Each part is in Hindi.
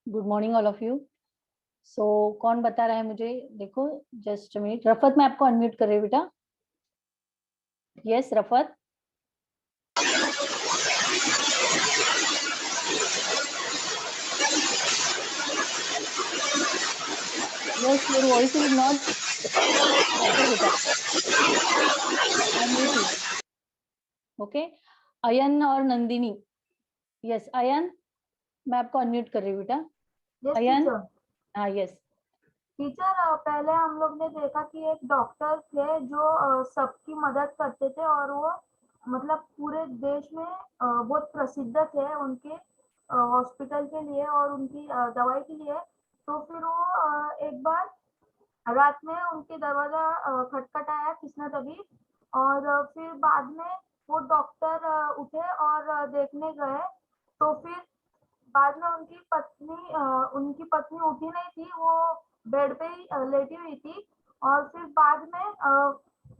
Good morning all of you. So कौन बता रहा है मुझे? देखो जस्ट मिनट। रफत, मैं आपको अनम्यूट कर रही हूँ बेटा। Yes Rafat. Yes, your voice is not proper बेटा। Unmute you. ओके। अयन और नंदिनी। यस अयन, मैं आपको अनम्यूट कर रही हूँ बेटा। यस अयन। टीचर। हाँ यस। टीचर पहले हम लोग ने देखा कि एक डॉक्टर थे जो सबकी मदद करते थे और वो मतलब पूरे देश में बहुत प्रसिद्ध थे उनके हॉस्पिटल के लिए और उनकी दवाई के लिए। तो फिर वो एक बार रात में उनके दरवाजा खटखटाया किसने तभी और फिर बाद में वो डॉक्टर उठे और देखने गए। तो फिर बाद में उनकी पत्नी उठी नहीं थी, वो बेड पे ही लेटी हुई थी। और फिर बाद में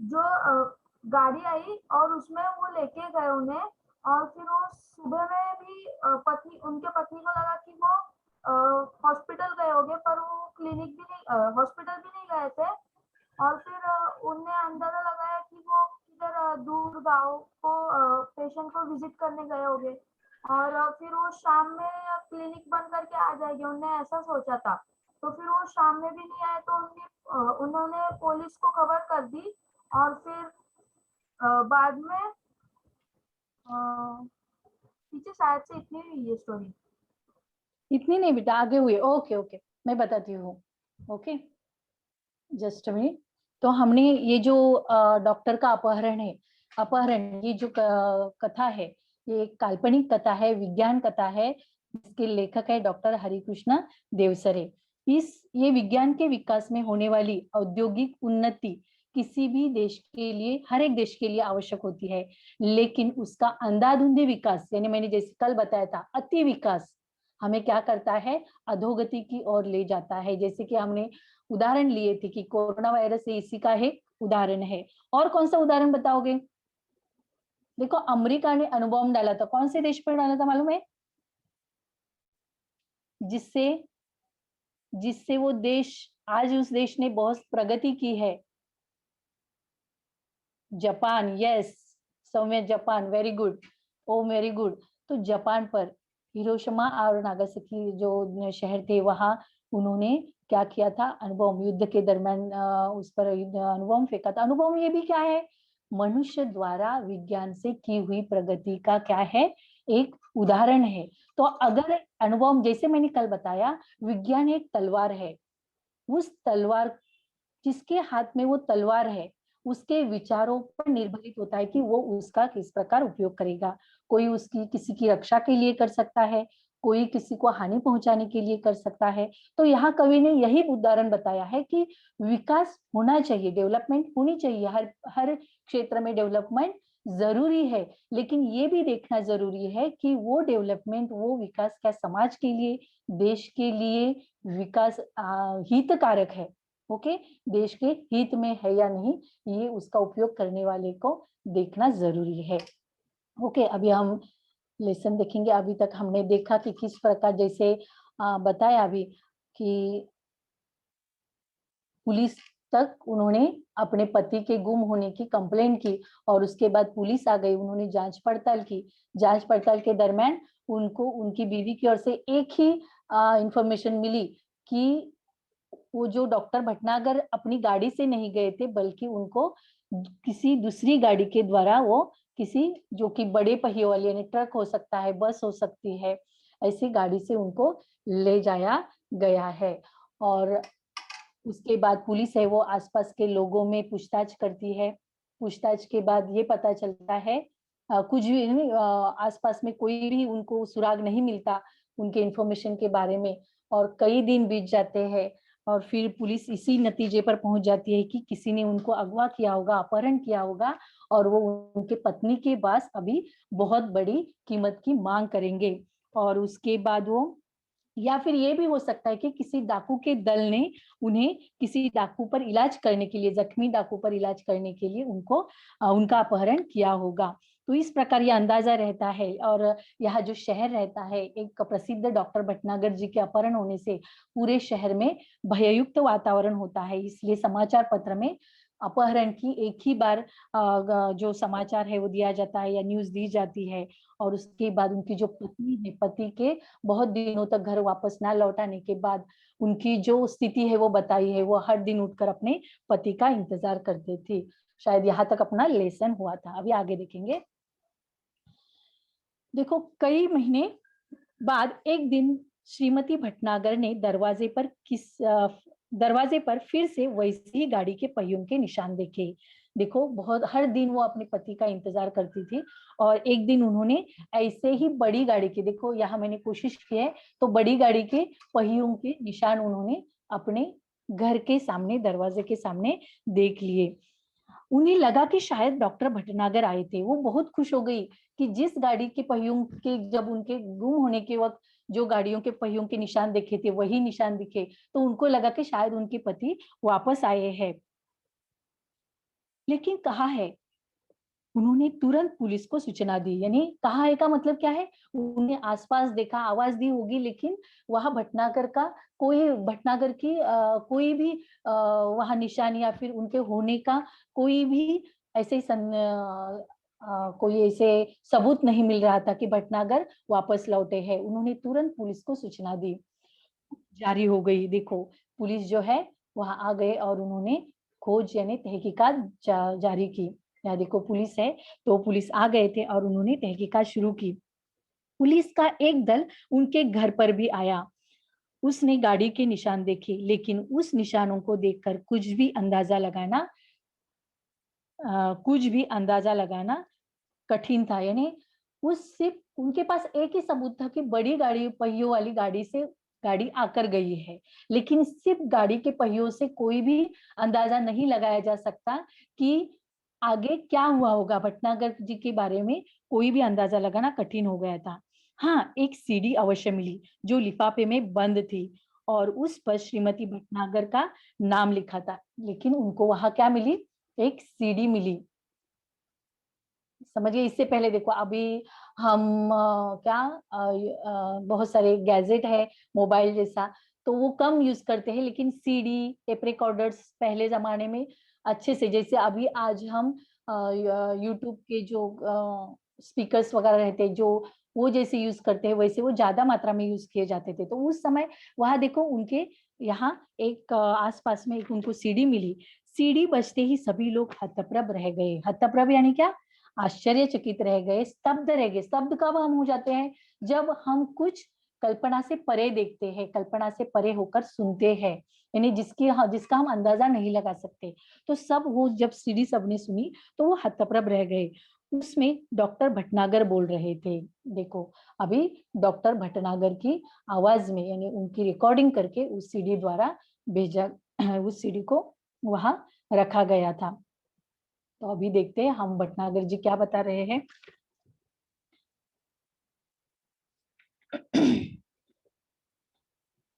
जो गाड़ी आई और उसमें वो लेके गए उन्हें। और फिर वो सुबह में भी उनके पत्नी को लगा कि वो हॉस्पिटल गए होंगे, पर वो क्लिनिक भी नहीं, हॉस्पिटल भी नहीं गए थे। और फिर उनने अंदाजा लगाया कि वो किधर दूर गांव को पेशेंट को विजिट करने गए होंगे। और फिर वो शाम में क्लिनिक बंद करके आ जाएंगे, उन्होंने ऐसा सोचा था। तो फिर वो शाम में भी नहीं आए तो उन्होंने पुलिस को खबर कर दी। और फिर बाद में पीछे शायद से इतनी हुई ये स्टोरी। इतनी नहीं बेटा, आगे हुए। ओके ओके, मैं बताती हूँ। Okay just minute. तो हमने ये जो डॉक्टर का अपहरण है, अपहरण, ये जो कथा है, ये एक काल्पनिक कथा है, विज्ञान कथा है। इसके लेखक है डॉक्टर हरिकृष्ण देवसरे। ये विज्ञान के विकास में होने वाली औद्योगिक उन्नति किसी भी देश के लिए, हर एक देश के लिए आवश्यक होती है, लेकिन उसका अंधाधुंधी विकास, यानी मैंने जैसे कल बताया था, अति विकास हमें क्या करता है? अधोगति की ओर ले जाता है। जैसे कि हमने उदाहरण लिए थे कि कोरोना वायरस इसी का एक उदाहरण है। और कौन सा उदाहरण बताओगे? देखो, अमेरिका ने अणुबॉम्ब डाला था, कौन से देश पर डाला था मालूम है? जिससे जिससे वो देश, आज उस देश ने बहुत प्रगति की है। Japan. Yes Saumya, Japan. Very good. Oh very good. तो जापान पर हिरोशिमा और नागासाकी जो शहर थे, वहां उन्होंने क्या किया था? अणुबॉम्ब, युद्ध के दरमियान उस पर अणुबॉम्ब फेंका था। अणुबॉम्ब ये भी क्या है? मनुष्य द्वारा विज्ञान से की हुई प्रगति का क्या है? एक उदाहरण है। तो अगर अणुबॉम्ब, जैसे मैंने कल बताया, विज्ञान एक तलवार है। उस तलवार, जिसके हाथ में वो तलवार है, उसके विचारों पर निर्भरित होता है कि वो उसका किस प्रकार उपयोग करेगा। कोई उसकी किसी की रक्षा के लिए कर सकता है, कोई किसी को हानि पहुंचाने के लिए कर सकता है। तो यहाँ कवि ने यही उदाहरण बताया है कि विकास होना चाहिए, डेवलपमेंट होनी चाहिए, हर हर क्षेत्र में डेवलपमेंट जरूरी है। लेकिन ये भी देखना जरूरी है कि वो डेवलपमेंट, वो विकास क्या समाज के लिए, देश के लिए विकास हितकारक है। ओके, देश के हित में है या नहीं, ये उसका उपयोग करने वाले को देखना जरूरी है। ओके, अभी हम लेसन देखेंगे। अभी तक हमने देखा कि किस प्रकार, जैसे बताया अभी कि पुलिस तक उन्होंने अपने पति के गुम होने की कंप्लेंट की और उसके बाद पुलिस आ गई, उन्होंने जांच पड़ताल की। जांच पड़ताल के दरमियान उनको उनकी बीवी की ओर से एक ही इंफॉर्मेशन मिली कि वो जो डॉक्टर भटनागर अपनी गाड़ी से नहीं गए थे, बल्कि उनको किसी दूसरी गाड़ी के द्वारा, वो किसी जो कि बड़े पहिए वाली, यानी ट्रक हो सकता है, बस हो सकती है, ऐसी गाड़ी से उनको ले जाया गया है। और उसके बाद पुलिस है वो आसपास के लोगों में पूछताछ करती है। पूछताछ के बाद ये पता चलता है कुछ भी नहीं, आसपास में कोई भी उनको सुराग नहीं मिलता उनके इंफॉर्मेशन के बारे में। और कई दिन बीत जाते हैं और फिर पुलिस इसी नतीजे पर पहुंच जाती है कि किसी ने उनको अगवा किया होगा, अपहरण किया होगा, और वो उनके पत्नी के पास अभी बहुत बड़ी कीमत की मांग करेंगे। और उसके बाद वो, या फिर ये भी हो सकता है कि किसी डाकू के दल ने उन्हें किसी डाकू पर इलाज करने के लिए, जख्मी डाकू पर इलाज करने के लिए उनको उनका अपहरण किया होगा। तो इस प्रकार ये अंदाजा रहता है। और यह जो शहर रहता है, एक प्रसिद्ध डॉक्टर भटनागर जी के अपहरण होने से पूरे शहर में भययुक्त वातावरण होता है। इसलिए समाचार पत्र में अपहरण की एक ही बार जो समाचार है वो दिया जाता है या न्यूज दी जाती है। और उसके बाद उनकी जो पत्नी है, पति के बहुत दिनों तक घर वापस ना लौटाने के बाद उनकी जो स्थिति है वो बताई है। वो हर दिन उठकर अपने पति का इंतजार करते थे। शायद यहाँ तक अपना लेसन हुआ था। अभी आगे देखेंगे। देखो, कई महीने बाद एक दिन श्रीमती भटनागर ने दरवाजे पर फिर से वैसी ही गाड़ी के पहियों के निशान देखे। देखो, बहुत हर दिन वो अपने पति का इंतजार करती थी और एक दिन उन्होंने ऐसे ही बड़ी गाड़ी के, देखो यहाँ मैंने कोशिश की है, तो बड़ी गाड़ी के पहियों के निशान उन्होंने अपने घर के सामने, दरवाजे के सामने देख लिए। उन्हें लगा कि शायद डॉक्टर भटनागर आए थे। वो बहुत खुश हो गई कि जिस गाड़ी के पहियों के, जब उनके गुम होने के वक्त जो गाड़ियों के पहियों के निशान देखे थे वही निशान दिखे, तो उनको लगा कि शायद उनके पति वापस आए हैं। लेकिन कहाँ है? उन्होंने तुरंत पुलिस को सूचना दी। यानी कहाँ है का मतलब क्या है? उन्हें आसपास देखा, आवाज दी होगी, लेकिन वहां भटनागर की कोई भी वहां निशान या फिर उनके होने का कोई भी ऐसे कोई ऐसे सबूत नहीं मिल रहा था कि भटनागर वापस लौटे हैं। उन्होंने तुरंत पुलिस को सूचना दी। जारी हो गई। देखो, पुलिस जो है वहां आ गए और उन्होंने खोज यानी तहकीकात जारी की। यहाँ देखो पुलिस है, तो पुलिस आ गए थे और उन्होंने तहकीकात शुरू की। पुलिस का एक दल उनके घर पर भी आया। उसने गाड़ी के निशान देखे, लेकिन उस निशानों को देखकर कुछ भी अंदाजा लगाना कठिन था। यानी उस सिर्फ उनके पास एक ही सबूत था कि बड़ी गाड़ी, पहियों वाली गाड़ी से गाड़ी आकर गई है, लेकिन सिर्फ गाड़ी के पहियों से कोई भी अंदाजा नहीं लगाया जा सकता कि आगे क्या हुआ होगा। भटनागर जी के बारे में कोई भी अंदाजा लगाना कठिन हो गया था। हाँ, एक सीडी अवश्य मिली जो लिफाफे में बंद थी और उस पर श्रीमती भटनागर का नाम लिखा था। लेकिन उनको वहां क्या मिली? एक सीडी मिली। समझिए, इससे पहले देखो, अभी हम बहुत सारे गैजेट है, मोबाइल जैसा, तो वो कम यूज करते हैं, लेकिन सीडी, टेप रिकॉर्डर्स पहले जमाने में अच्छे से, जैसे अभी आज हम यूट्यूब के जो स्पीकर्स वगैरह रहते हैं, जो वो जैसे यूज करते हैं, वैसे वो ज्यादा मात्रा में यूज किए जाते थे। तो उस समय वहां देखो उनके यहाँ एक आसपास में एक उनको सीडी मिली। सीडी बजते ही सभी लोग हतप्रभ रह गए। हतप्रभ यानी क्या? आश्चर्यचकित रह गए, स्तब्ध रह गए। स्तब्ध कब हम हो जाते हैं? जब हम कुछ कल्पना से परे देखते हैं, कल्पना से परे होकर सुनते हैं, यानी जिसका हम अंदाजा नहीं लगा सकते। तो सब वो जब सीडी सबने सुनी तो वो हतप्रभ रह गए। उसमें डॉक्टर भटनागर बोल रहे थे। देखो, अभी डॉक्टर भटनागर की आवाज में, यानी उनकी रिकॉर्डिंग करके उस सीडी द्वारा भेजा, उस सीडी को वहां रखा गया था। तो अभी देखते हैं हम भटनागर जी क्या बता रहे हैं।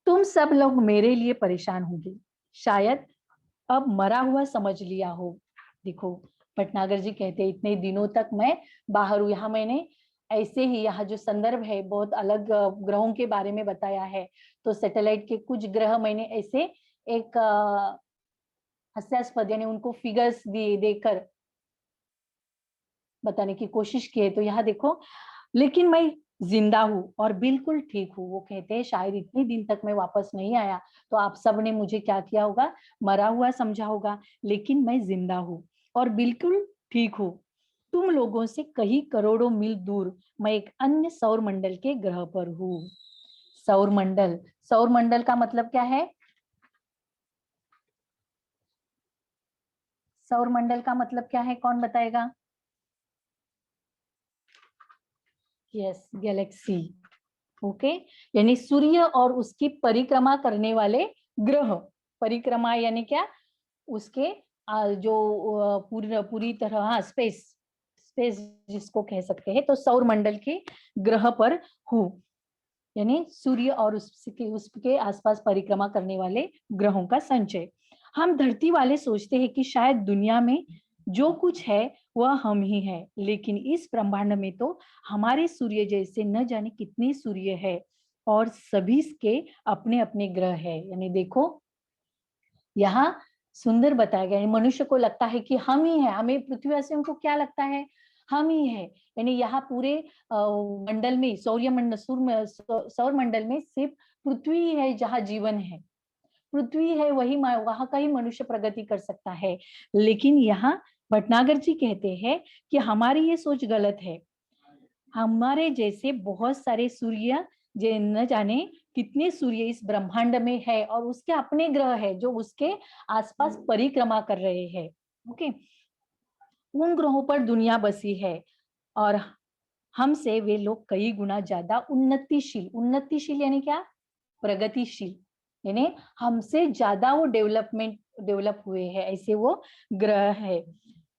तुम सब लोग मेरे लिए परेशान होंगे, शायद अब मरा हुआ समझ लिया हो। देखो, भटनागर जी कहते हैं इतने दिनों तक मैं बाहर हूँ। यहाँ मैंने ऐसे ही, यहाँ जो संदर्भ है बहुत अलग ग्रहों के बारे में बताया है। तो सैटेलाइट के कुछ ग्रह मैंने ऐसे एक हास्यास्पद यानी उनको फिगर्स दिए देकर बताने की कोशिश की है। तो यहाँ देखो, लेकिन मैं जिंदा हूँ और बिल्कुल ठीक हूँ। वो कहते हैं शायद इतने दिन तक मैं वापस नहीं आया तो आप सब ने मुझे क्या किया होगा? मरा हुआ समझा होगा, लेकिन मैं जिंदा हूँ और बिल्कुल ठीक हूँ। तुम लोगों से कई करोड़ों मील दूर मैं एक अन्य सौर मंडल के ग्रह पर हूँ। सौर मंडल, सौर मंडल का मतलब क्या है? सौर मंडल का मतलब क्या है? कौन बताएगा? Yes, Galaxy. ओके, यानी सूर्य और उसकी परिक्रमा करने वाले ग्रह। परिक्रमा यानी क्या? उसके जो पूरी तरह, हाँ, स्पेस, स्पेस जिसको कह सकते हैं। तो सौर मंडल के ग्रह पर हूँ, यानी सूर्य और उसके आसपास परिक्रमा करने वाले ग्रहों का संचय। हम धरती वाले सोचते हैं कि शायद दुनिया में जो कुछ है वह हम ही है, लेकिन इस ब्रह्मांड में तो हमारे सूर्य जैसे न जाने कितने सूर्य है और सभी के अपने अपने ग्रह है। यानी देखो यहाँ सुंदर बताया गया है। मनुष्य को लगता है कि हम ही है, हमें पृथ्वीवासियों को क्या लगता है, हम ही है। यानी यहाँ पूरे मंडल में, सौर मंडल में सिर्फ पृथ्वी ही है जहाँ जीवन है, पृथ्वी है, वही वहां का ही मनुष्य प्रगति कर सकता है। लेकिन यहाँ भटनागर जी कहते हैं कि हमारी ये सोच गलत है। हमारे जैसे बहुत सारे सूर्य, जे न जाने कितने सूर्य इस ब्रह्मांड में है और उसके अपने ग्रह है जो उसके आसपास परिक्रमा कर रहे हैं। ओके, उन ग्रहों पर दुनिया बसी है और हमसे वे लोग कई गुना ज्यादा उन्नतिशील यानी क्या, प्रगतिशील, यानी हमसे ज्यादा वो डेवलप हुए हैं, ऐसे वो ग्रह है।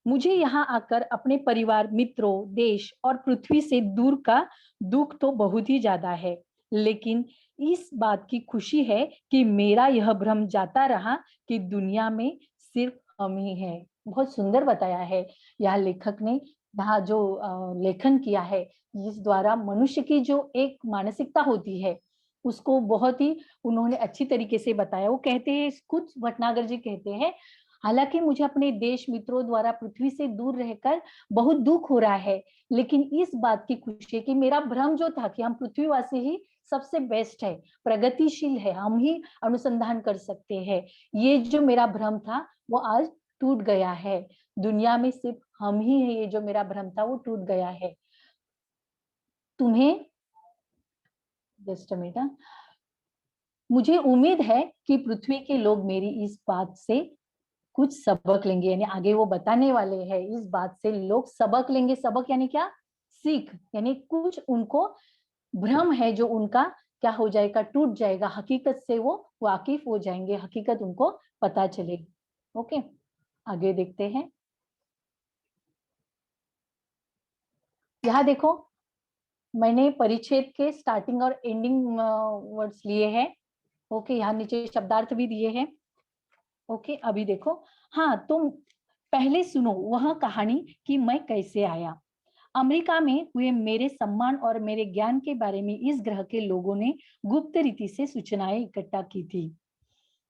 मुझे यहाँ आकर अपने परिवार, मित्रों, देश और पृथ्वी से दूर का दुख तो बहुत ही ज्यादा है, लेकिन इस बात की खुशी है कि मेरा यह भ्रम जाता रहा कि दुनिया में सिर्फ हम ही हैं। बहुत सुंदर बताया है यह लेखक ने, यहाँ जो लेखन किया है, इस द्वारा मनुष्य की जो एक मानसिकता होती है उसको बहुत ही उन्होंने अच्छी तरीके से बताया। वो कहते हैं, कुछ भटनागर जी कहते हैं, हालांकि मुझे अपने देश मित्रों द्वारा पृथ्वी से दूर रहकर बहुत दुख हो रहा है, लेकिन इस बात की खुशी है कि मेरा भ्रम जो था कि हम पृथ्वीवासी ही सबसे बेस्ट है, प्रगतिशील है, हम ही अनुसंधान कर सकते हैं, ये जो मेरा भ्रम था वो आज टूट गया है। दुनिया में सिर्फ हम ही है, ये जो मेरा भ्रम था वो टूट गया है। तुम्हें जस्ट अ मिनट, मुझे उम्मीद है कि पृथ्वी के लोग मेरी इस बात से कुछ सबक लेंगे। यानी आगे वो बताने वाले हैं, इस बात से लोग सबक लेंगे। सबक यानी क्या, सीख, यानी कुछ उनको भ्रम है जो उनका क्या हो जाएगा, टूट जाएगा, हकीकत से वो वाकिफ हो जाएंगे, हकीकत उनको पता चलेगी। ओके, आगे देखते हैं। यहाँ देखो, मैंने परिच्छेद के स्टार्टिंग और एंडिंग वर्ड्स लिए हैं। ओके, यहाँ नीचे शब्दार्थ भी दिए हैं। ओके, अभी देखो, हाँ तुम पहले सुनो वह कहानी कि मैं कैसे आया। अमेरिका में हुए मेरे सम्मान और मेरे ज्ञान के बारे में इस ग्रह के लोगों ने गुप्त रीति से सूचनाएं इकट्ठा की थी।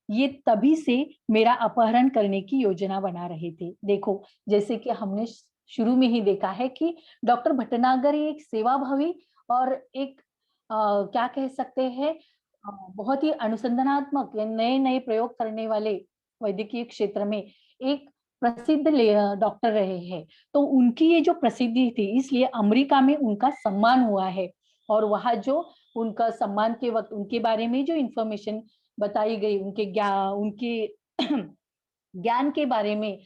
ये तभी से मेरा अपहरण करने की योजना बना रहे थे। देखो, जैसे कि हमने शुरू में ही देखा है कि डॉक्टर भटनागर एक सेवाभावी और एक क्या कह सकते हैं, बहुत ही अनुसंधानात्मक या नए नए प्रयोग करने वाले वैद्यकीय क्षेत्र में एक प्रसिद्ध डॉक्टर रहे हैं। तो उनकी ये जो प्रसिद्धि थी, इसलिए अमेरिका में उनका सम्मान हुआ है। और वहाँ जो उनका सम्मान के वक्त उनके बारे में जो इंफॉर्मेशन बताई गई, उनके ज्ञान के बारे में,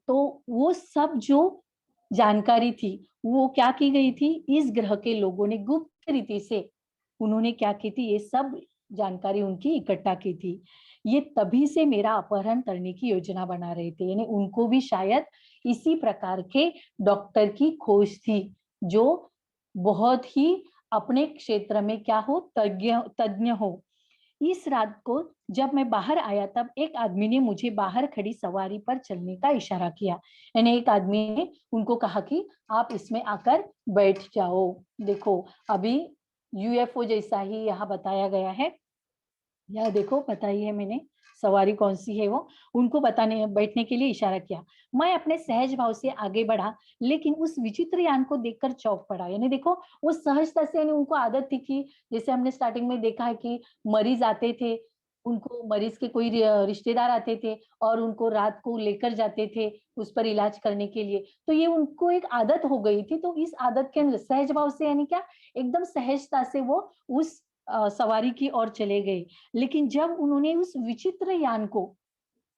तो वो सब जो जानकारी थी वो क्या की गई थी, इस ग्रह के लोगों ने गुप्त रीति से उन्होंने क्या की थी, ये सब जानकारी उनकी इकट्ठा की थी। ये तभी से मेरा अपहरण करने की योजना बना रहे थे। यानी उनको भी शायद इसी प्रकार के डॉक्टर की खोज थी जो बहुत ही अपने क्षेत्र में क्या हो, तज्ञ हो। इस रात को जब मैं बाहर आया तब एक आदमी ने मुझे बाहर खड़ी सवारी पर चलने का इशारा किया। यानी एक आदमी ने उनको कहा कि आप इसमें आकर बैठ जाओ। देखो, अभी यूएफओ जैसा ही यहाँ बताया गया है। यह देखो, बताई है मैंने सवारी कौन सी है, वो उनको बताने बैठने के लिए इशारा किया। मैं अपने सहज भाव से आगे बढ़ा, लेकिन उस विचित्र यान को देखकर चौंक पड़ा। यानी देखो, वो सहजता से, यानी उनको आदत थी कि जैसे हमने स्टार्टिंग में देखा है कि मरीज आते थे, उनको मरीज के कोई रिश्तेदार आते थे और उनको रात को लेकर जाते थे उस पर इलाज करने के लिए। तो ये उनको एक आदत हो गई थी, तो इस आदत के अंदर सहज भाव से, यानी क्या, एकदम सहजता से वो उस सवारी की ओर चले गए। लेकिन जब उन्होंने उस विचित्र यान को,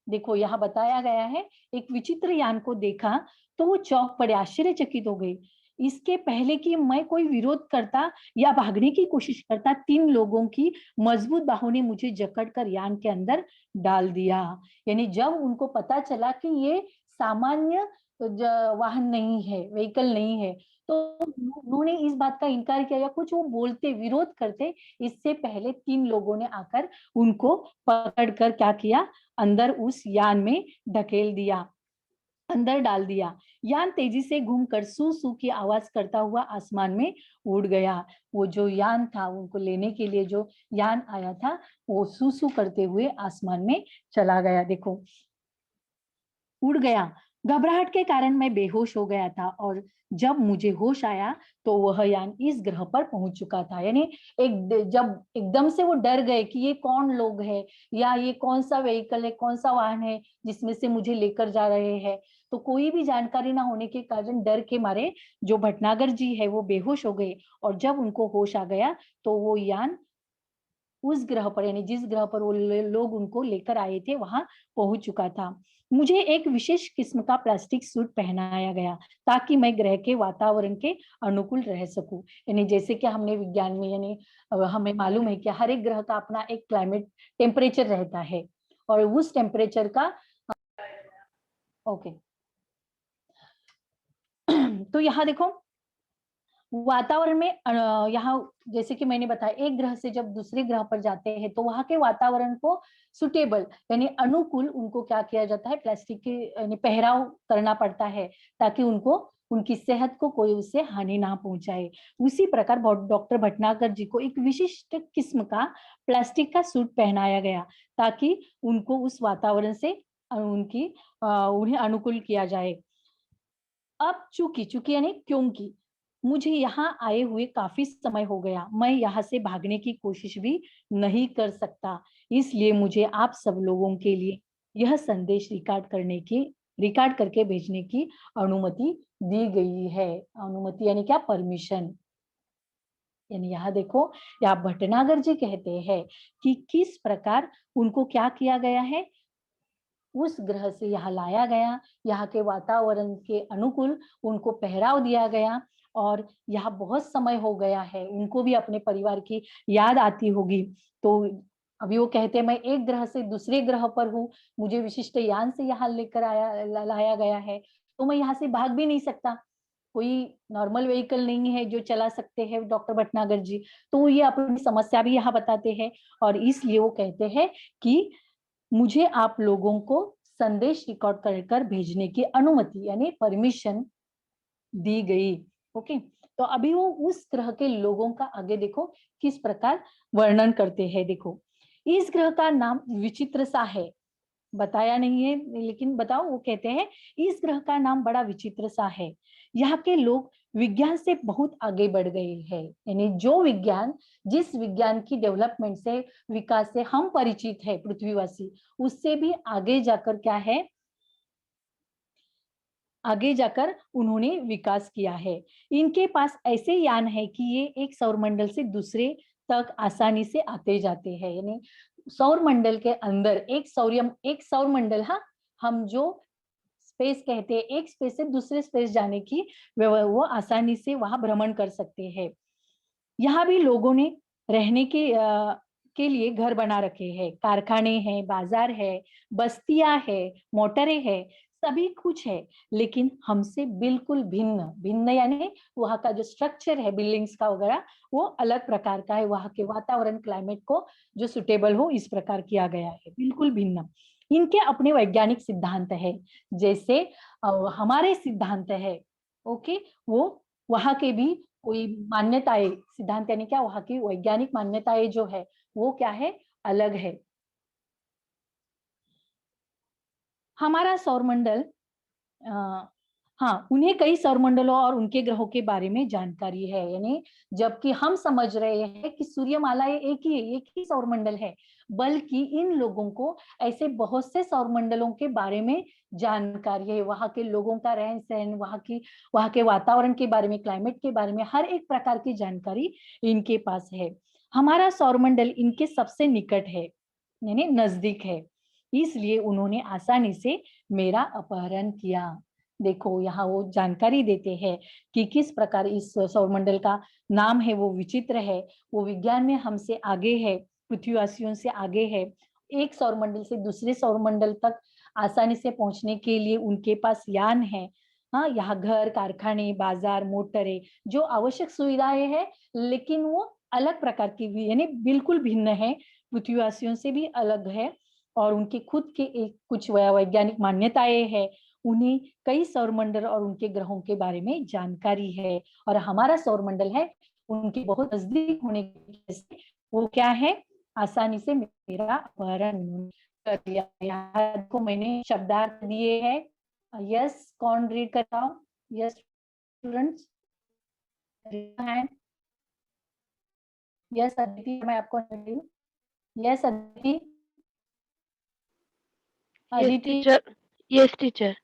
देखो यहाँ बताया गया है, एक विचित्र यान को देखा तो वो चौंक पड़े, आश्चर्यचकित हो गई। इसके पहले कि मैं कोई विरोध करता या भागने की कोशिश करता, 3 लोगों की मजबूत बाहों ने मुझे जकड़कर यान के अंदर डाल दिया। यानी जब उनको पता चला कि ये सामान्य वाहन नहीं है, व्हीकल नहीं है, तो उन्होंने इस बात का इनकार किया या कुछ वो बोलते, विरोध करते, इससे पहले 3 लोगों ने आकर उनको पकड़कर क्या किया, अंदर उस यान में ढकेल दिया। अंदर डाल दिया। यान तेजी से घूमकर सू सू की आवाज करता हुआ आसमान में उड़ गया। वो जो यान था, उनको लेने के लिए जो यान आया था, वो सू सू करते हुए आसमान में चला गया। देखो, उड़ गया। घबराहट के कारण मैं बेहोश हो गया था और जब मुझे होश आया तो वह यान इस ग्रह पर पहुंच चुका था। यानी जब एकदम से वो डर गए कि ये कौन लोग है या ये कौन सा व्हीकल है, कौन सा वाहन है जिसमें से मुझे लेकर जा रहे हैं, तो कोई भी जानकारी ना होने के कारण डर के मारे जो भटनागर जी है वो बेहोश हो गए। और जब उनको होश आ गया तो वो यान उस ग्रह पर, यानी जिस ग्रह पर वो लोग उनको लेकर आए थे, वहां पहुंच चुका था। मुझे एक विशेष किस्म का प्लास्टिक सूट पहनाया गया ताकि मैं ग्रह के वातावरण के अनुकूल रह सकूं। यानी जैसे कि हमने विज्ञान में, यानी हमें मालूम है कि हर एक ग्रह का अपना एक क्लाइमेट टेम्परेचर रहता है और उस टेम्परेचर का ओके तो यहाँ देखो, वातावरण में यहाँ जैसे कि मैंने बताया, एक ग्रह से जब दूसरे ग्रह पर जाते हैं तो वहां के वातावरण को सुटेबल, यानी अनुकूल उनको क्या किया जाता है, प्लास्टिक के यानी पहराव करना पड़ता है ताकि उनको, उनकी सेहत को कोई उससे हानि ना पहुंचाए। उसी प्रकार डॉक्टर भटनागर जी को एक विशिष्ट किस्म का प्लास्टिक का सूट पहनाया गया ताकि उनको उस वातावरण से उनकी उन्हें अनुकूल किया जाए। अब चूंकि चूंकि यानी क्योंकि मुझे यहाँ आए हुए काफी समय हो गया, मैं यहाँ से भागने की कोशिश भी नहीं कर सकता, इसलिए मुझे आप सब लोगों के लिए यह संदेश रिकॉर्ड करके भेजने की अनुमति दी गई है। अनुमति यानी क्या, परमिशन। यानी यहाँ देखो, यहाँ भटनागर जी कहते हैं कि किस प्रकार उनको क्या किया गया है, उस ग्रह से यहाँ लाया गया, यहाँ के वातावरण के अनुकूल उनको पहराव दिया गया और यहाँ बहुत समय हो गया है, उनको भी अपने परिवार की याद आती होगी। तो अभी वो कहते हैं मैं एक ग्रह से दूसरे ग्रह पर हूँ, मुझे विशिष्ट यान से यहाँ लेकर लाया गया है, तो मैं यहाँ से भाग भी नहीं सकता, कोई नॉर्मल व्हीकल नहीं है जो चला सकते हैं डॉक्टर भटनागर जी। तो ये अपनी समस्या भी यहाँ बताते हैं और इसलिए वो कहते हैं कि मुझे आप लोगों को संदेश रिकॉर्ड कर कर भेजने की अनुमति यानी परमिशन दी गई। ओके, तो अभी वो उस ग्रह के लोगों का आगे देखो किस प्रकार वर्णन करते हैं। देखो, इस ग्रह का नाम विचित्र सा है, बताया नहीं है लेकिन बताओ, वो कहते हैं इस ग्रह का नाम बड़ा विचित्र सा है। यहाँ के लोग विज्ञान से बहुत आगे बढ़ गए हैं, यानी जो विज्ञान, जिस विज्ञान की डेवलपमेंट से, विकास से हम परिचित है पृथ्वीवासी, उससे भी आगे जाकर क्या है, आगे जाकर उन्होंने विकास किया है। इनके पास ऐसे यान है कि ये एक सौरमंडल से दूसरे तक आसानी से आते जाते हैं। यानी सौर मंडल के अंदर एक सौर मंडल, हाँ, हम जो स्पेस कहते हैं, एक स्पेस से दूसरे स्पेस जाने की वो आसानी से वहां भ्रमण कर सकते हैं। यहाँ भी लोगों ने रहने के लिए घर बना रखे हैं, कारखाने हैं, बाजार है, बस्तियां है, मोटरें है, सभी कुछ है, लेकिन हमसे बिल्कुल भिन्न भिन्न, यानी वहाँ का जो स्ट्रक्चर है बिल्डिंग्स का वगैरह, वो अलग प्रकार का है, वहाँ के वातावरण क्लाइमेट को जो सुटेबल हो इस प्रकार किया गया है, बिल्कुल भिन्न। इनके अपने वैज्ञानिक सिद्धांत है, जैसे हमारे सिद्धांत है। ओके, वो वहाँ के भी कोई मान्यताएं, सिद्धांत यानी क्या, वहाँ की वैज्ञानिक मान्यताएं जो है वो क्या है, अलग है। हमारा सौरमंडल, हाँ, उन्हें कई सौरमंडलों और उनके ग्रहों के बारे में जानकारी है, यानी जबकि हम समझ रहे हैं कि सूर्यमाला एक ही सौरमंडल है, बल्कि इन लोगों को ऐसे बहुत से सौरमंडलों के बारे में जानकारी है, वहाँ के लोगों का रहन सहन, वहाँ के वातावरण के बारे में, क्लाइमेट के बारे में, हर एक प्रकार की जानकारी इनके पास है। हमारा सौरमंडल इनके सबसे निकट है, यानी नजदीक है, इसलिए उन्होंने आसानी से मेरा अपहरण किया। देखो, यहाँ वो जानकारी देते हैं कि किस प्रकार इस सौरमंडल का नाम है वो विचित्र है, वो विज्ञान में हमसे आगे है, पृथ्वीवासियों से आगे है, एक सौरमंडल से दूसरे सौरमंडल तक आसानी से पहुंचने के लिए उनके पास यान है। हाँ, यहाँ घर, कारखाने, बाजार, मोटरें, जो आवश्यक सुविधाएं हैं, लेकिन वो अलग प्रकार की भी, यानी बिल्कुल भिन्न है, पृथ्वीवासियों से भी अलग है और उनके खुद के एक कुछ वैज्ञानिक मान्यताएं हैं, उन्हें कई सौरमंडल और उनके ग्रहों के बारे में जानकारी है, और हमारा सौरमंडल है उनके बहुत नजदीक होने की वजह से वो क्या है, आसानी से मेरा अपहरण कर दिया। यहाँ को मैंने शब्दार्थ दिए हैं। यस, कौन रीड कर रहा हूँ? Yes students, hand. Yes Aditi, मैं आपको yes Aditi, Aditi. Yes teacher.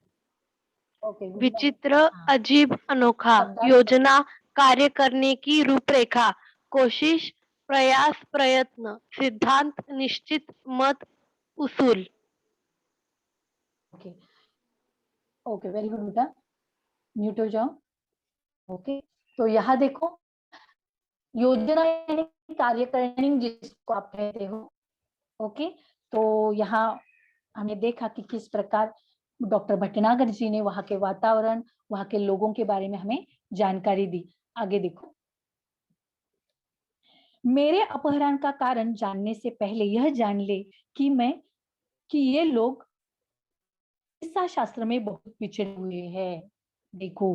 Okay, विचित्र, अजीब, अनोखा, शब्दार्थ योजना, कार्य करने की रूपरेखा, कोशिश, प्रयास, प्रयत्न, सिद्धांत, निश्चित, मत, उसूल। ओके ओके, वेरी गुड बेटा, म्यूट हो जाओ। ओके, तो यहाँ देखो, योजना यानी कार्य करनी जिसको आप कहते हो। ओके, तो यहाँ हमने देखा कि किस प्रकार डॉक्टर भटनागर जी ने वहां के वातावरण, वहां के लोगों के बारे में हमें जानकारी दी। आगे देखो, मेरे अपहरण का कारण जानने से पहले यह जान ले कि ये लोग चिकित्सा शास्त्र में बहुत पिछड़े हुए हैं। देखो,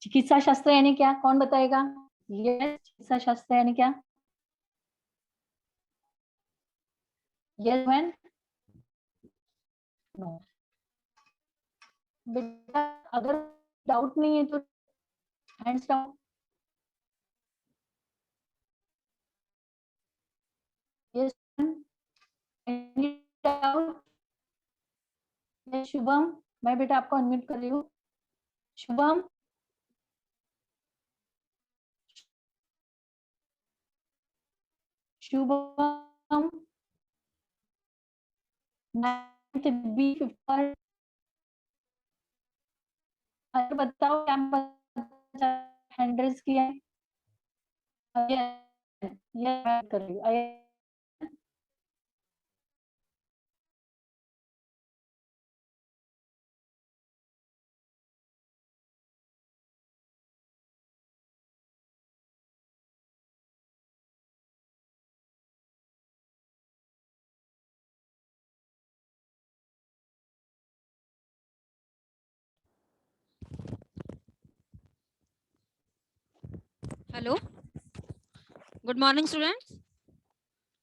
चिकित्सा शास्त्र यानी क्या, कौन बताएगा? ये चिकित्सा शास्त्र यानी क्या? यस मैन, नो बेटा, अगर डाउट नहीं है तो hands down. Yes, any doubt? Shubham, मैं बेटा आपको अनम्यूट कर रही हूँ। शुभम, शुभम, 9th बी 5 अरे बताओ क्या हैंड रेज किया है? ये कर रही हूँ। Hello, good morning students.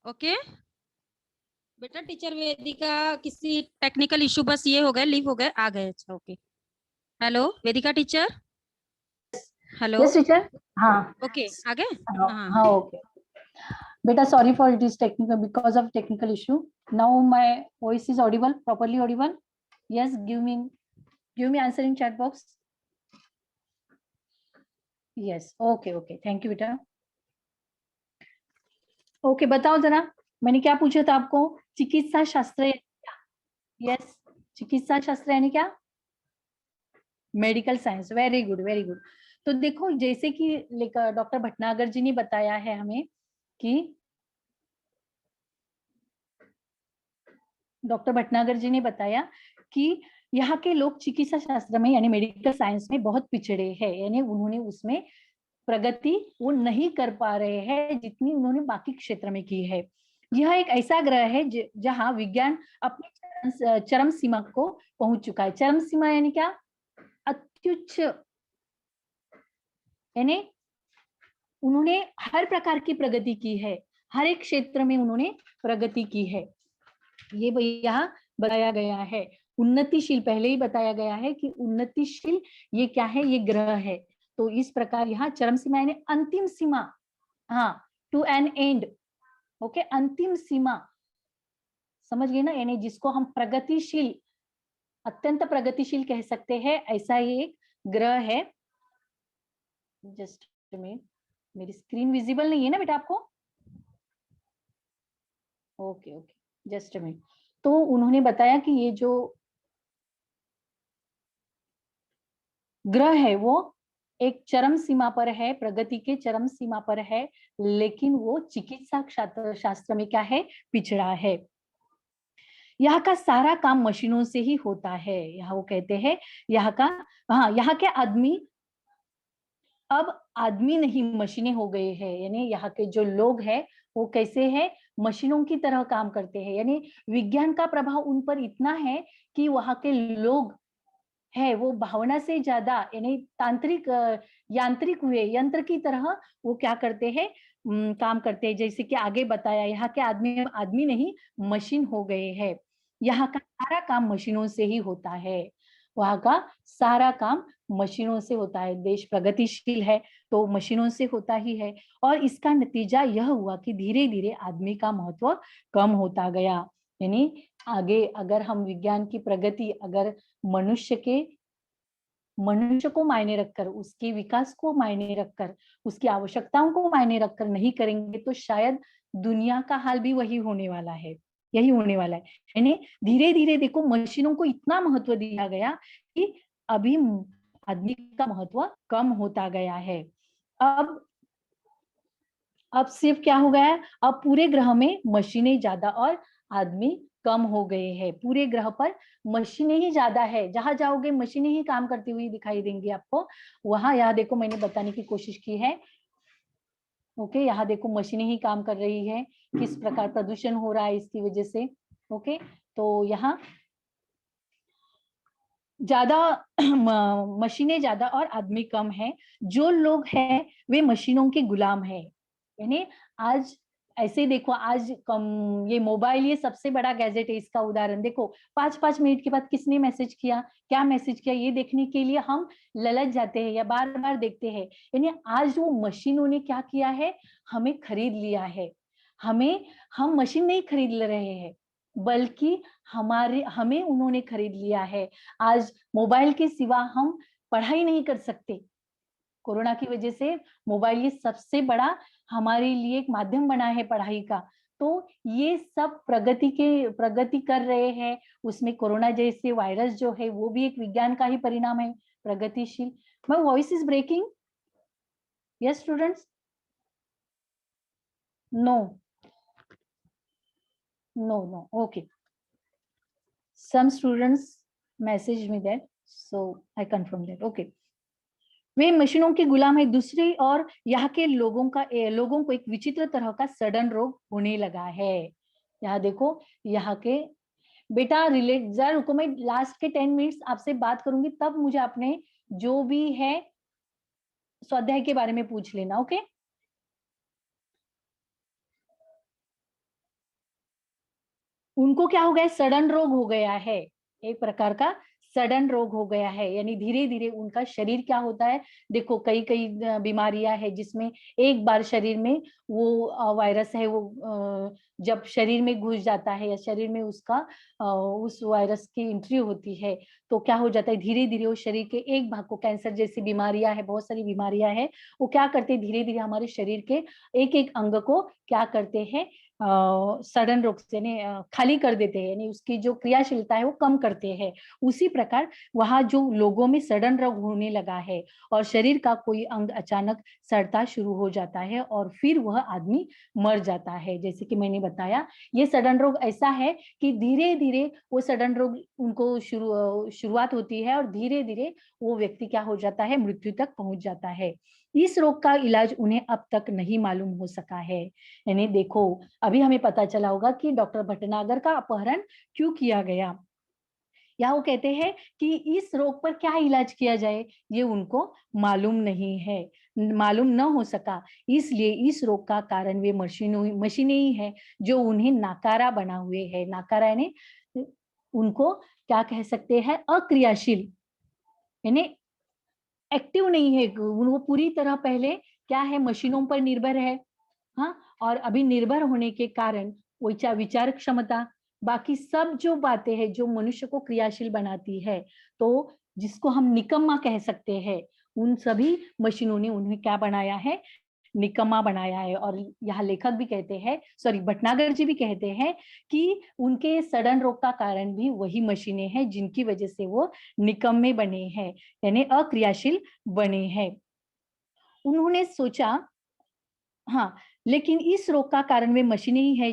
Okay बेटा, टीचर वेदिका किसी टेक्निकल इशू बस ये हो गए, लीव हो गए, आ गए। अच्छा ओके। हेलो वेदिका टीचर। Hello, yes teacher. हाँ ओके आ गए। हाँ ओके बेटा, sorry for it is technical, because of technical issue. Now my voice is audible, properly audible? Yes, give me answer in chat box. Yes, okay, thank you बेटा। ओके, बताओ जरा, मैंने क्या पूछा था आपको? चिकित्सा शास्त्र। यस, चिकित्सा शास्त्र यानी क्या? Medical science. Very good, very good. तो देखो, जैसे कि डॉक्टर भटनागर जी ने बताया है हमें कि डॉक्टर भटनागर जी ने बताया कि यहाँ के लोग चिकित्सा शास्त्र में यानी मेडिकल साइंस में बहुत पिछड़े हैं, यानी उन्होंने उसमें प्रगति वो नहीं कर पा रहे हैं जितनी उन्होंने बाकी क्षेत्र में की है। यह एक ऐसा ग्रह है जहाँ विज्ञान अपनी चरम सीमा को पहुंच चुका है। चरम सीमा यानी क्या? अत्युच्च, यानी उन्होंने हर प्रकार की प्रगति की है, हर एक क्षेत्र में उन्होंने प्रगति की है। ये यहाँ बताया गया है। उन्नतिशील, पहले ही बताया गया है कि उन्नतिशील ये क्या है, ये ग्रह है। तो इस प्रकार यहाँ चरम सीमा यानी अंतिम सीमा, हाँ, टू एन एंड। ओके, अंतिम सीमा, समझ गए ना? यानी जिसको हम प्रगतिशील, अत्यंत प्रगतिशील कह सकते हैं, ऐसा ही एक ग्रह है। जस्ट में मेरी स्क्रीन विजिबल नहीं है ना बेटा आपको? ओके, जस्ट में। तो उन्होंने बताया कि ये जो ग्रह है वो एक चरम सीमा पर है, प्रगति के चरम सीमा पर है, लेकिन वो चिकित्सा शास्त्र में क्या है, पिछड़ा है। यहाँ का सारा काम मशीनों से ही होता है। यहाँ वो कहते हैं यहाँ का, हाँ, यहाँ के आदमी अब आदमी नहीं मशीनें हो गए हैं, यानी यहाँ के जो लोग हैं वो कैसे हैं, मशीनों की तरह काम करते हैं। यानी विज्ञान का प्रभाव उन पर इतना है कि वहाँ के लोग है वो भावना से ज्यादा यानी तांत्रिक यांत्रिक हुए, यंत्र की तरह वो क्या करते हैं, काम करते हैं। जैसे कि आगे बताया, यहाँ के आदमी आदमी नहीं मशीन हो गए हैं। यहाँ का सारा काम मशीनों से ही होता है, वहाँ का सारा काम मशीनों से होता है। देश प्रगतिशील है तो मशीनों से होता ही है। और इसका नतीजा यह हुआ कि धीरे धीरे आदमी का महत्व कम होता गया। यानी आगे अगर हम विज्ञान की प्रगति अगर मनुष्य को मायने रखकर, उसके विकास को मायने रखकर, उसकी आवश्यकताओं को मायने रखकर नहीं करेंगे तो शायद दुनिया का हाल भी वही होने वाला है, यही होने वाला है। यानी धीरे धीरे देखो मशीनों को इतना महत्व दिया गया कि अभी आदमी का महत्व कम होता गया है। अब सिर्फ क्या हो गया है, अब पूरे ग्रह में मशीनें ज्यादा और आदमी कम हो गए हैं। पूरे ग्रह पर मशीनें ही ज्यादा है, जहां जाओगे मशीनें ही काम करती हुई दिखाई देंगी आपको। वहां यहाँ देखो मैंने बताने की कोशिश की है। ओके, यहाँ देखो मशीनें ही काम कर रही है, किस प्रकार प्रदूषण हो रहा है इसकी वजह से। ओके, तो यहाँ ज्यादा मशीनें ज्यादा और आदमी कम है। जो लोग हैं वे मशीनों के गुलाम है। यानी आज ऐसे देखो, आज ये मोबाइल ये सबसे बड़ा गैजेट है। इसका उदाहरण देखो, 5-5 मिनट के बाद किसने मैसेज किया, क्या मैसेज किया, ये देखने के लिए हम ललच जाते हैं या बार बार देखते हैं। यानी आज वो मशीनों ने क्या किया है, हमें खरीद लिया है। हम मशीन नहीं खरीद रहे हैं, बल्कि हमें उन्होंने खरीद लिया है। आज मोबाइल के सिवा हम पढ़ाई नहीं कर सकते। कोरोना की वजह से मोबाइल ये सबसे बड़ा हमारे लिए एक माध्यम बना है पढ़ाई का। तो ये सब प्रगति कर रहे हैं। उसमें कोरोना जैसे वायरस जो है वो भी एक विज्ञान का ही परिणाम है, प्रगतिशील। My voice is breaking? Yes students? No no, okay. Some students message me that, so I confirm that. Okay. वे मशीनों के गुलाम है। दूसरी और यहाँ के लोगों को एक विचित्र तरह का सडन रोग होने लगा है। यहाँ देखो, यहाँ के बेटा जरा रुको, मैं लास्ट के 10 मिनट्स आपसे बात करूंगी, तब मुझे अपने जो भी है स्वाध्याय के बारे में पूछ लेना। ओके, उनको क्या हो गया, सडन रोग हो गया है, एक प्रकार का सडन रोग हो गया है। यानी धीरे धीरे उनका शरीर क्या होता है, देखो कई कई बीमारियां हैं जिसमें एक बार शरीर में वो वायरस है, वो जब शरीर में घुस जाता है या शरीर में उसका उस वायरस की एंट्री होती है तो क्या हो जाता है, धीरे धीरे वो शरीर के एक भाग को, कैंसर जैसी बीमारियां है, बहुत सारी बीमारियां हैं, वो क्या करते हैं, धीरे धीरे हमारे शरीर के एक एक अंग को क्या करते हैं, सडन रोग से खाली कर देते हैं, यानी उसकी जो क्रियाशीलता है वो कम करते हैं। उसी प्रकार वहां जो लोगों में सडन रोग होने लगा है और शरीर का कोई अंग अचानक सड़ता शुरू हो जाता है और फिर वह आदमी मर जाता है। जैसे कि मैंने बताया, ये सडन रोग ऐसा है कि धीरे धीरे वो सडन रोग उनको शुरुआत होती है और धीरे धीरे वो व्यक्ति क्या हो जाता है, मृत्यु तक पहुंच जाता है। इस रोग का इलाज उन्हें अब तक नहीं मालूम हो सका है। यानी देखो, अभी हमें पता चला होगा कि डॉक्टर भटनागर का अपहरण क्यों किया गया, या वो कहते हैं कि इस रोग पर क्या इलाज किया जाए, ये उनको मालूम नहीं है, मालूम न हो सका। इसलिए इस रोग का कारण वे मशीनें ही है जो उन्हें नाकारा बना हुए है। नाकारा यानी उनको क्या कह सकते हैं, अक्रियाशील, यानी एक्टिव नहीं है, वो पूरी तरह पहले क्या है, मशीनों पर निर्भर है। हाँ, और अभी निर्भर होने के कारण वो विचार क्षमता, बाकी सब जो बातें हैं जो मनुष्य को क्रियाशील बनाती है, तो जिसको हम निकम्मा कह सकते हैं, उन सभी मशीनों ने उन्हें क्या बनाया है, निकम्मा बनाया है। और यहाँ लेखक भी कहते हैं, सॉरी भटनागर जी भी कहते हैं कि उनके सडन रोग का कारण भी वही मशीनें हैं जिनकी वजह से वो निकम्मे बने हैं, यानी अक्रियाशील बने हैं। उन्होंने सोचा, हाँ, लेकिन इस रोग का कारण वे मशीनें ही है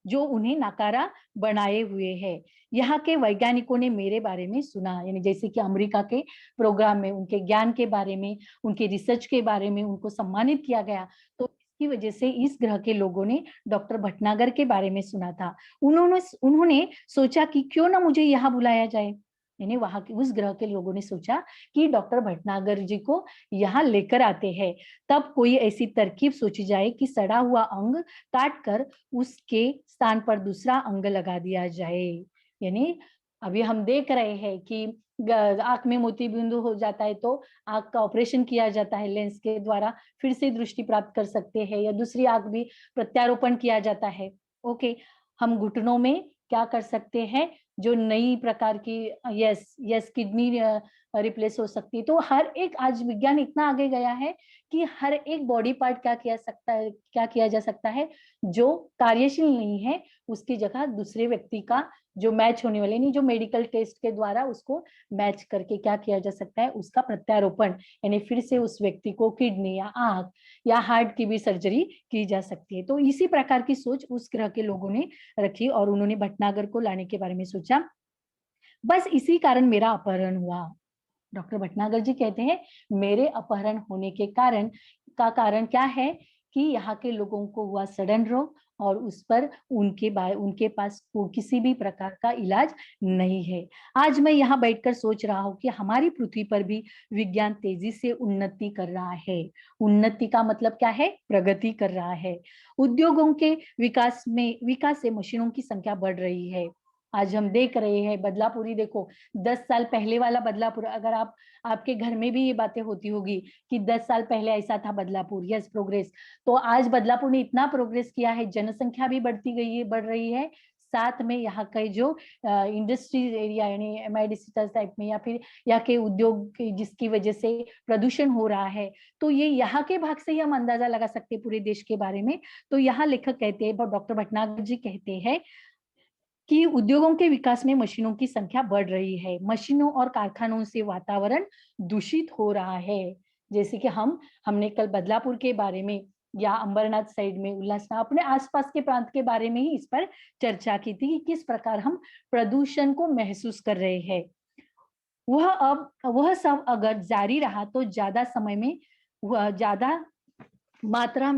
जो उन्हें नाकारा बनाए हुए है। यहाँ के वैज्ञानिकों ने मेरे बारे में सुना, यानी जैसे कि अमेरिका के प्रोग्राम में उनके ज्ञान के बारे में, उनके रिसर्च के बारे में उनको सम्मानित किया गया, तो इसकी वजह से इस ग्रह के लोगों ने डॉक्टर भटनागर के बारे में सुना था। उन्होंने सोचा कि क्यों ना मुझे यहाँ बुलाया जाए, यानी वहां के उस ग्रह के लोगों ने सोचा कि डॉक्टर भटनागर जी को यहाँ लेकर आते हैं। तब कोई ऐसी तरकीब सोची जाए कि सड़ा हुआ अंग काट कर उसके स्थान पर दूसरा अंग लगा दिया जाए। यानी अभी हम देख रहे हैं कि आंख में मोती बिंदु हो जाता है तो आंख का ऑपरेशन किया जाता है लेंस के द्वारा, फिर से दृष्टि प्राप्त कर सकते हैं, या दूसरी आंख भी प्रत्यारोपण किया जाता है। ओके, हम घुटनों में क्या कर सकते हैं, जो नई प्रकार की यस किडनी रिप्लेस हो सकती है। तो हर एक, आज विज्ञान इतना आगे गया है कि हर एक बॉडी पार्ट क्या किया जा सकता है जो कार्यशील नहीं है, उसकी जगह दूसरे व्यक्ति का जो मैच होने वाले, नहीं जो मेडिकल टेस्ट के द्वारा उसको मैच करके क्या किया जा सकता है, उसका प्रत्यारोपण, यानी फिर से उस व्यक्ति को किडनी या आंख या हार्ट की भी सर्जरी की जा सकती है। तो इसी प्रकार की सोच उस ग्रह के लोगों ने रखी और उन्होंने भटनागर को लाने के बारे में सोचा। बस इसी कारण मेरा अपहरण हुआ। डॉक्टर भटनागर जी कहते हैं मेरे अपहरण होने के कारण क्या है कि यहाँ के लोगों को हुआ सडन रोग और उस पर उनके पास किसी भी प्रकार का इलाज नहीं है। आज मैं यहाँ बैठकर सोच रहा हूँ कि हमारी पृथ्वी पर भी विज्ञान तेजी से उन्नति कर रहा है। उन्नति का मतलब क्या है, प्रगति कर रहा है। उद्योगों के विकास से मशीनों की संख्या बढ़ रही है। आज हम देख रहे हैं बदलापुरी, देखो 10 साल पहले वाला बदलापुर, अगर आपके घर में भी ये बातें होती होगी कि 10 साल पहले ऐसा था बदलापुर, यस प्रोग्रेस। तो आज बदलापुर ने इतना प्रोग्रेस किया है, जनसंख्या भी बढ़ रही है, साथ में यहाँ के जो इंडस्ट्रीज एरिया यानी MIDC टाइप में, या फिर यहाँ के उद्योग जिसकी वजह से प्रदूषण हो रहा है, तो ये यहाँ के भाग से ही हम अंदाजा लगा सकते हैं पूरे देश के बारे में। तो यहाँ लेखक कहते हैं, डॉक्टर भटनागर जी कहते हैं कि उद्योगों के विकास में मशीनों की संख्या बढ़ रही है, मशीनों और कारखानों से वातावरण दूषित हो रहा है। जैसे कि हमने कल बदलापुर के बारे में या अंबरनाथ साइड में उल्लासना अपने आसपास के प्रांत के बारे में ही इस पर चर्चा की थी कि किस प्रकार हम प्रदूषण को महसूस कर रहे हैं। वह सब अगर जारी रहा तो ज्यादा मात्रा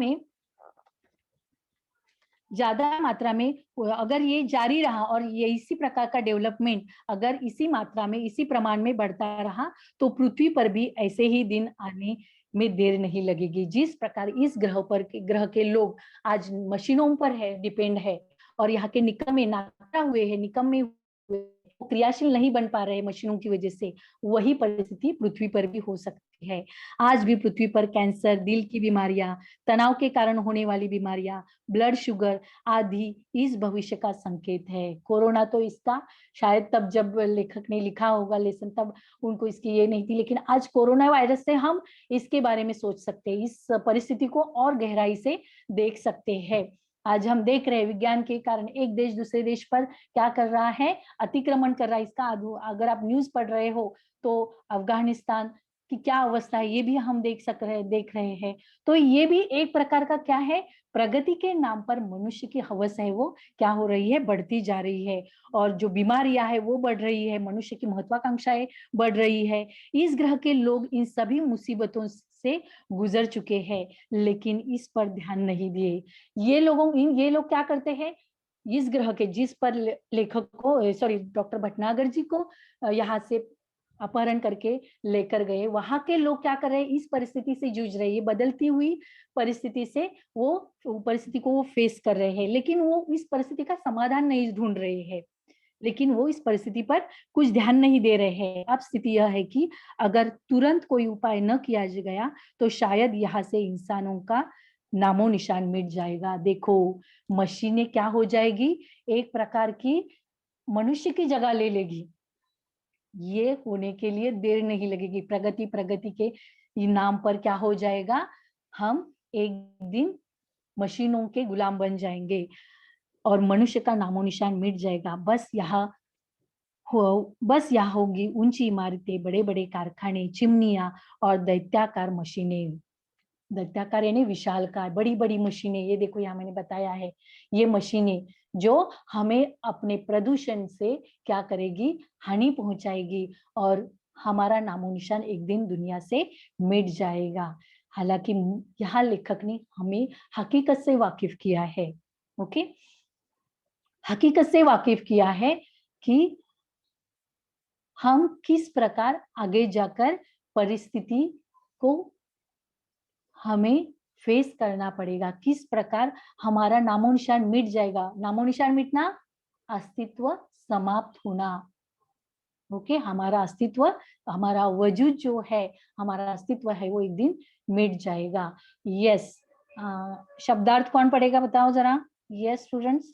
में अगर ये जारी रहा और ये इसी प्रकार का डेवलपमेंट अगर इसी मात्रा में, इसी प्रमाण में बढ़ता रहा तो पृथ्वी पर भी ऐसे ही दिन आने में देर नहीं लगेगी। जिस प्रकार इस ग्रह के लोग आज मशीनों पर डिपेंड है और यहाँ के निकम्मे हुए क्रियाशील नहीं बन पा रहे मशीनों की वजह से, वही परिस्थिति पृथ्वी पर भी हो सकती है। आज भी पृथ्वी पर कैंसर, दिल की बीमारियां, तनाव के कारण होने वाली बीमारियां, ब्लड शुगर आदि इस भविष्य का संकेत है। कोरोना तो इसका शायद तब जब लेखक ने लिखा होगा लेसन तब उनको इसकी ये नहीं थी, लेकिन आज कोरोना वायरस से हम इसके बारे में सोच सकते हैं, इस परिस्थिति को और गहराई से देख सकते हैं। आज हम देख रहे हैं विज्ञान के कारण एक देश दूसरे देश पर क्या कर रहा है, अतिक्रमण कर रहा है। इसका अगर आप न्यूज पढ़ रहे हो तो अफगानिस्तान की क्या अवस्था है ये भी हम देख रहे हैं। तो ये भी एक प्रकार का क्या है, प्रगति के नाम पर मनुष्य की हवस है वो क्या हो रही है, बढ़ती जा रही है। और जो बीमारियां है वो बढ़ रही है, मनुष्य की महत्वाकांक्षाएं बढ़ रही है। इस ग्रह के लोग इन सभी मुसीबतों से गुजर चुके हैं लेकिन इस पर ध्यान नहीं दिए। ये लोग क्या करते हैं, इस ग्रह के जिस पर लेखक को डॉक्टर भटनागर जी को यहाँ से अपहरण करके लेकर गए, वहां के लोग क्या कर रहे हैं, इस परिस्थिति से जूझ रहे हैं, बदलती हुई परिस्थिति से परिस्थिति को वो फेस कर रहे हैं, लेकिन वो इस परिस्थिति का समाधान नहीं ढूंढ रहे हैं, लेकिन वो इस परिस्थिति पर कुछ ध्यान नहीं दे रहे हैं। अब स्थिति यह है कि अगर तुरंत कोई उपाय न किया गया तो शायद यहाँ से इंसानों का नामो निशान मिट जाएगा। देखो मशीनें क्या हो जाएगी, एक प्रकार की मनुष्य की जगह ले लेगी। ये होने के लिए देर नहीं लगेगी। प्रगति के नाम पर क्या हो जाएगा, हम एक दिन मशीनों के गुलाम बन जाएंगे और मनुष्य का नामो निशान मिट जाएगा। बस यहाँ होगी ऊंची इमारतें, बड़े बड़े कारखाने, चिमनियां और दैत्याकार मशीनें। दैत्याकार यानी विशालकाय, बड़ी बड़ी मशीनें। ये देखो यहाँ मैंने बताया है, ये मशीनें जो हमें अपने प्रदूषण से क्या करेगी, हानि पहुंचाएगी और हमारा नामो निशान एक दिन दुनिया से मिट जाएगा। हालांकि यहाँ लेखक ने हमें हकीकत से वाकिफ किया है। ओके, हकीकत से वाकिफ किया है कि हम किस प्रकार आगे जाकर परिस्थिति को हमें फेस करना पड़ेगा, किस प्रकार हमारा नामो निशान मिट जाएगा। नामो निशान मिटना, अस्तित्व समाप्त होना। ओके, हमारा अस्तित्व, हमारा वजूद जो है, हमारा अस्तित्व है, वो एक दिन मिट जाएगा। यस, शब्दार्थ कौन पढ़ेगा बताओ जरा। Yes students,